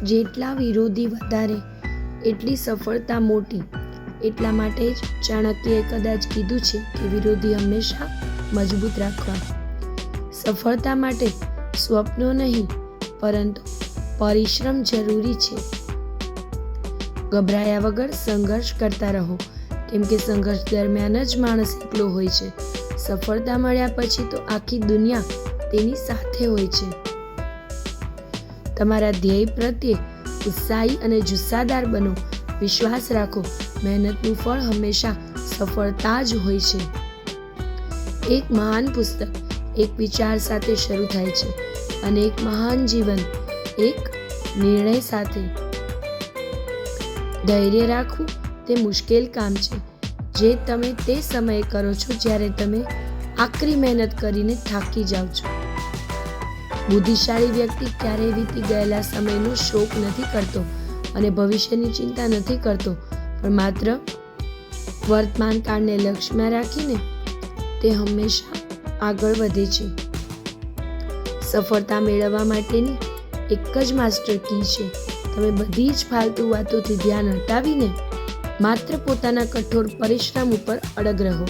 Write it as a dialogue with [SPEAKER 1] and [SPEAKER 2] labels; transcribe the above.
[SPEAKER 1] જેટલા વિરોધી વધારે એટલી સફળતા મોટી. એટલા માટે જ ચાણક્યએ કદાચ કીધું છે કે વિરોધી હંમેશા મજબૂત રાખવા. સફળતા માટે સ્વપ્નો નહીં પરંતુ પરિશ્રમ જરૂરી છે. ગભરાયા વગર સંઘર્ષ કરતા રહો, કેમ કે સંઘર્ષ દરમિયાન જ માણસ એકલો હોય છે. સફળતા મળ્યા પછી તો આખી દુનિયા તેની સાથે હોય છે. તમારા ધ્યેય પ્રત્યે ઉત્સાહી અને જુસ્સાદાર બનો. વિશ્વાસ રાખો, મહેનતનું ફળ હંમેશા સફળતા જ હોય છે. એક મહાન પુસ્તક એક વિચાર સાથે શરૂ થાય છે અને એક મહાન જીવન એક નિર્ણય સાથે. ધૈર્ય રાખવું તે મુશ્કેલ કામ છે જે તમે તે સમયે કરો છો જ્યારે તમે આકરી મહેનત કરીને થાકી જાઓ છો. બુદ્ધિશાળી વ્યક્તિ ક્યારેય વીતી ગયેલા સમયનો શોક નથી કરતો અને ભવિષ્યની ચિંતા નથી કરતો, પણ માત્ર વર્તમાન કાળને લક્ષ્યમાં રાખીને તે હંમેશા આગળ વધે છે. સફળતા મેળવવા માટેની એક જ માસ્ટર કી છે. તમે બધી જ ફાલતુ વાતોથી ધ્યાન હટાવીને માત્ર પોતાના કઠોર પરિશ્રમ ઉપર અડગ રહો.